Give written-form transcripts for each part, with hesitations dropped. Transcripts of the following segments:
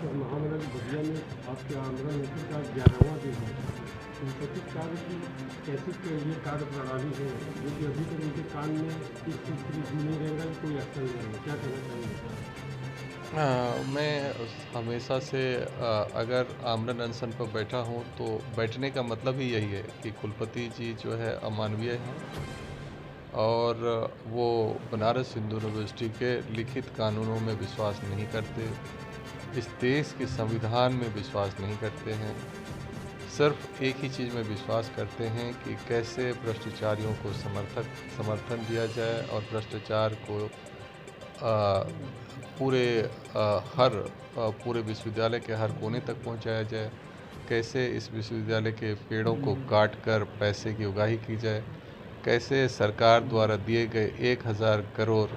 Sir महामना की बगिया में आपके आंध्र नीति का 11वां दिन है। संपत्ति कार्य की कैसे ये कार्य प्रणाली है जो कि अभी तक उनके कान में इस चीज़ के लिए नहीं रहेगा कि कोई एक्शन नहीं रहेगा, क्या कहना चाहिए? मैं हमेशा से अगर आमरण अनशन पर बैठा हूँ तो बैठने का मतलब ही यही है कि कुलपति जी जो है अमानवीय हैं और वो बनारस हिंदू यूनिवर्सिटी के लिखित कानूनों में विश्वास नहीं करते, इस देश के संविधान में विश्वास नहीं करते हैं। सिर्फ एक ही चीज़ में विश्वास करते हैं कि कैसे भ्रष्टाचारियों को समर्थन दिया जाए और भ्रष्टाचार को अ, पूरे पूरे विश्वविद्यालय के हर कोने तक पहुंचाया जाए, कैसे इस विश्वविद्यालय के पेड़ों को काट कर पैसे की उगाही की जाए, कैसे सरकार द्वारा दिए गए 1000 करोड़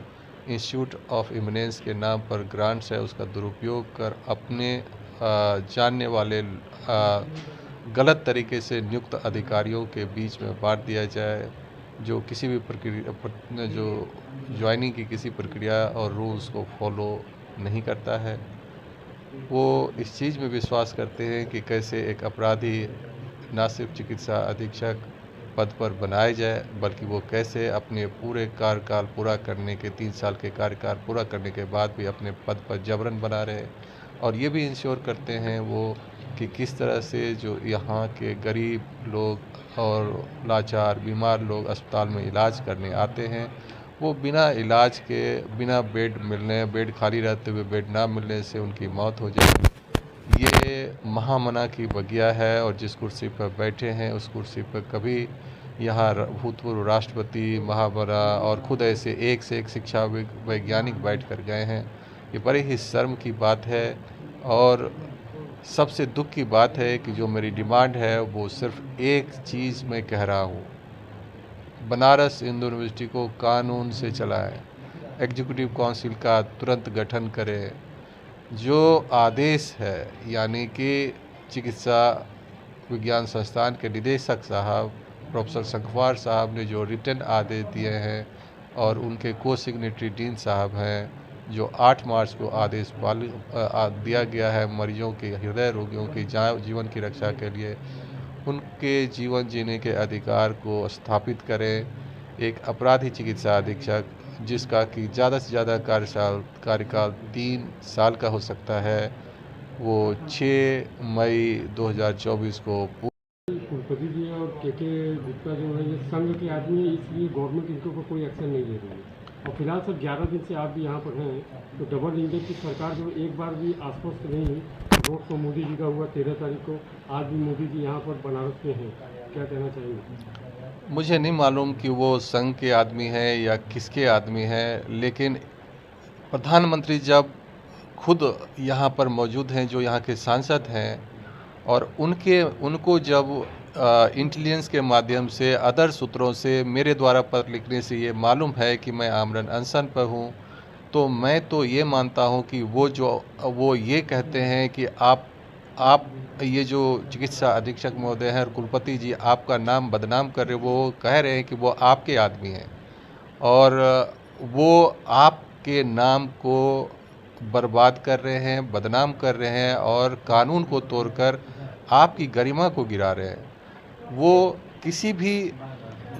इंस्टीट्यूट ऑफ इमिनेंस के नाम पर ग्रांट्स है उसका दुरुपयोग कर अपने जानने वाले गलत तरीके से नियुक्त अधिकारियों के बीच में बांट दिया जाए, जो किसी भी प्रक्रिया जो ज्वाइनिंग की किसी प्रक्रिया और रूल्स को फॉलो नहीं करता है। वो इस चीज़ में विश्वास करते हैं कि कैसे एक अपराधी ना सिर्फ चिकित्सा अधीक्षक पद पर बनाए जाए, बल्कि वो कैसे अपने पूरे कार्यकाल पूरा करने के 3 साल के कार्यकाल पूरा करने के बाद भी अपने पद पर जबरन बना रहे, और ये भी इंश्योर करते हैं वो कि किस तरह से जो यहाँ के गरीब लोग और लाचार बीमार लोग अस्पताल में इलाज करने आते हैं, वो बिना इलाज के, बिना बेड खाली रहते हुए बेड ना मिलने से उनकी मौत हो जाए। ये महामना की बगिया है और जिस कुर्सी पर बैठे हैं उस कुर्सी पर कभी यहाँ भूतपूर्व राष्ट्रपति, महामना और खुद ऐसे एक से एक शिक्षा वैज्ञानिक बैठ कर गए हैं। ये बड़े ही शर्म की बात है और सबसे दुख की बात है कि जो मेरी डिमांड है वो सिर्फ एक चीज़ मैं कह रहा हूँ, बनारस हिंदू यूनिवर्सिटी को कानून से चलाएं, एग्जीक्यूटिव काउंसिल का तुरंत गठन करें, जो आदेश है यानी कि चिकित्सा विज्ञान संस्थान के निदेशक साहब प्रोफेसर संखवार साहब ने जो रिटन आदेश दिए हैं और उनके को सिग्नेटरी डीन साहब हैं, जो 8 मार्च को आदेश दिया गया है मरीजों के, हृदय रोगियों की जीवन की रक्षा के लिए, उनके जीवन जीने के अधिकार को स्थापित करें। एक अपराधी चिकित्सा अधीक्षक जिसका कि ज़्यादा से ज़्यादा कार्यकाल 3 साल का हो सकता है, वो 6 मई 2024 को कुलपति जी और के गुप्ता जो है ये संघ के आदमी है, इसलिए गवर्नमेंट इनके ऊपर कोई एक्शन नहीं ले रही है। और फिलहाल सर 11 दिन से आप भी यहाँ पर हैं, तो डबल इंजन की सरकार जो एक बार भी आश्वस्त नहीं। रोड तो मोदी जी का हुआ 13 तारीख को, आज भी मोदी जी यहाँ पर बनारस में हैं, क्या कहना चाहिए? मुझे नहीं मालूम कि वो संघ के आदमी हैं या किसके आदमी हैं, लेकिन प्रधानमंत्री जब खुद यहाँ पर मौजूद हैं, जो यहाँ के सांसद हैं, और उनको जब इंटेलिजेंस के माध्यम से अदर सूत्रों से मेरे द्वारा पत्र लिखने से ये मालूम है कि मैं आमरण अनशन पर हूँ, तो मैं तो ये मानता हूँ कि वो ये कहते हैं कि आप ये जो चिकित्सा अधीक्षक महोदय हैं और कुलपति जी आपका नाम बदनाम कर रहे, वो कह रहे हैं कि वो आपके आदमी हैं और वो आपके नाम को बर्बाद कर रहे हैं, बदनाम कर रहे हैं और कानून को तोड़कर आपकी गरिमा को गिरा रहे हैं। वो किसी भी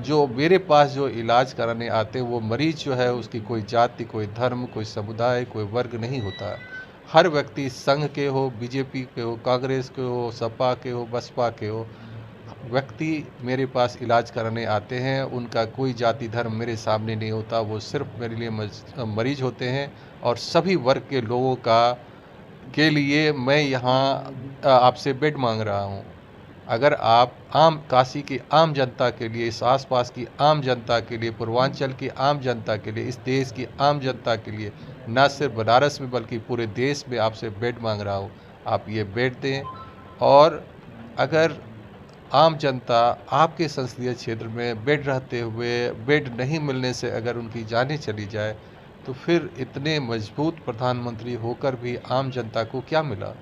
जो मेरे पास जो इलाज कराने आते हैं, वो मरीज जो है उसकी कोई जाति, कोई धर्म, कोई समुदाय, कोई वर्ग नहीं होता। हर व्यक्ति संघ के हो, बीजेपी के हो, कांग्रेस के हो, सपा के हो, बसपा के हो, व्यक्ति मेरे पास इलाज कराने आते हैं, उनका कोई जाति धर्म मेरे सामने नहीं होता। वो सिर्फ मेरे लिए मरीज होते हैं और सभी वर्ग के लोगों के लिए मैं यहाँ आपसे बेड मांग रहा हूँ। अगर आप काशी की आम जनता के लिए, इस आसपास की आम जनता के लिए, पूर्वांचल की आम जनता के लिए, इस देश की आम जनता के लिए, न सिर्फ बनारस में बल्कि पूरे देश में आपसे बेड मांग रहा हूँ, आप ये बेड दें। और अगर आम जनता आपके संसदीय क्षेत्र में बेड रहते हुए बेड नहीं मिलने से अगर उनकी जानें चली जाए, तो फिर इतने मजबूत प्रधानमंत्री होकर भी आम जनता को क्या मिला?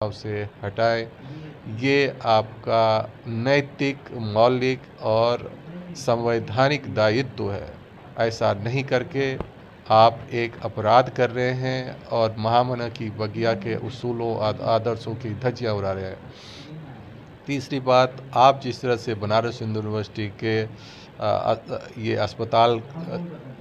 से हटाएं, ये आपका नैतिक, मौलिक और संवैधानिक दायित्व है। ऐसा नहीं करके आप एक अपराध कर रहे हैं और महामना की बगिया के उसूलों आदर्शों की धज्जियां उड़ा रहे हैं। तीसरी बात, आप जिस तरह से बनारस हिंदू यूनिवर्सिटी के ये अस्पताल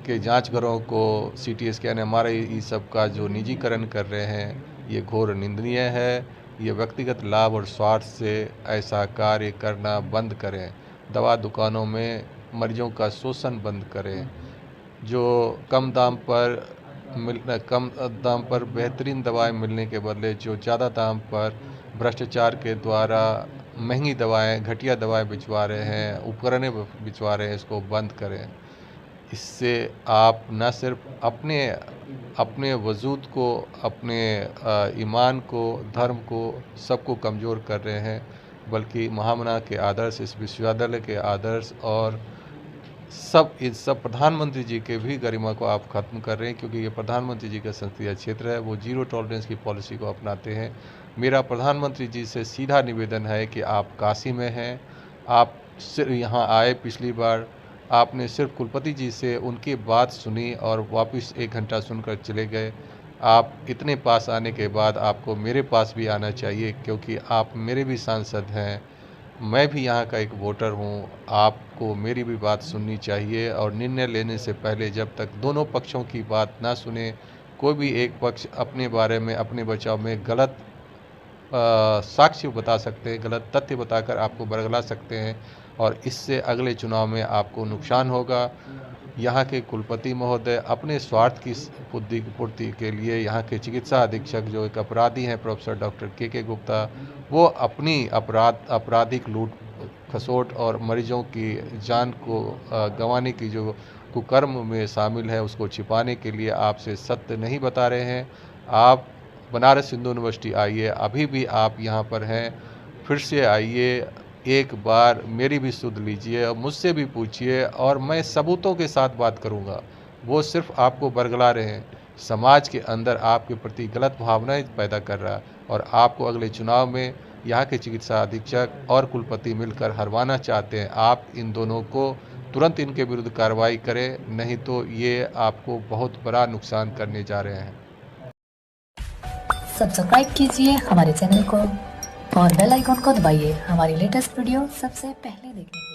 के जांच घरों को CT स्कैन MRI ये सब का जो निजीकरण कर रहे हैं, ये घोर निंदनीय है। ये व्यक्तिगत लाभ और स्वार्थ से ऐसा कार्य करना बंद करें। दवा दुकानों में मरीजों का शोषण बंद करें। जो कम दाम पर बेहतरीन दवाएं मिलने के बदले जो ज़्यादा दाम पर भ्रष्टाचार के द्वारा महंगी दवाएं, घटिया दवाएं बिचवा रहे हैं, उपकरण बिचवा रहे हैं, इसको बंद करें। इससे आप न सिर्फ अपने वजूद को, अपने ईमान को, धर्म को, सबको कमज़ोर कर रहे हैं, बल्कि महामना के आदर्श, इस विश्वविद्यालय के आदर्श और इस सब प्रधानमंत्री जी के भी गरिमा को आप ख़त्म कर रहे हैं, क्योंकि ये प्रधानमंत्री जी का संसदीय क्षेत्र है। वो जीरो टॉलरेंस की पॉलिसी को अपनाते हैं। मेरा प्रधानमंत्री जी से सीधा निवेदन है कि आप काशी में हैं, आप सिर्फ यहाँ आए, पिछली बार आपने सिर्फ कुलपति जी से उनकी बात सुनी और वापस 1 घंटा सुनकर चले गए। आप इतने पास आने के बाद आपको मेरे पास भी आना चाहिए, क्योंकि आप मेरे भी सांसद हैं, मैं भी यहाँ का एक वोटर हूँ। आपको मेरी भी बात सुननी चाहिए और निर्णय लेने से पहले जब तक दोनों पक्षों की बात ना सुने, कोई भी एक पक्ष अपने बारे में, अपने बचाव में गलत साक्ष्य बता सकते हैं, गलत तथ्य बताकर आपको बरगला सकते हैं और इससे अगले चुनाव में आपको नुकसान होगा। यहाँ के कुलपति महोदय अपने स्वार्थ की पूर्ति के लिए यहाँ के चिकित्सा अधीक्षक जो एक अपराधी हैं, प्रोफेसर डॉक्टर के गुप्ता, वो अपनी आपराधिक लूट खसोट और मरीजों की जान को गंवाने की जो कुकर्म में शामिल है, उसको छिपाने के लिए आपसे सत्य नहीं बता रहे हैं। आप बनारस हिंदू यूनिवर्सिटी आइए, अभी भी आप यहाँ पर हैं, फिर से आइए, एक बार मेरी भी सुध लीजिए और मुझसे भी पूछिए और मैं सबूतों के साथ बात करूँगा। वो सिर्फ आपको बरगला रहे हैं, समाज के अंदर आपके प्रति गलत भावनाएं पैदा कर रहा है और आपको अगले चुनाव में यहाँ के चिकित्सा अधीक्षक और कुलपति मिलकर हरवाना चाहते हैं। आप इन दोनों को तुरंत इनके विरुद्ध कार्रवाई करें, नहीं तो ये आपको बहुत बड़ा नुकसान करने जा रहे हैं। सब्सक्राइब कीजिए हमारे चैनल को और बेल आइकॉन को दबाइए हमारी लेटेस्ट वीडियो सबसे पहले देखने के लिए।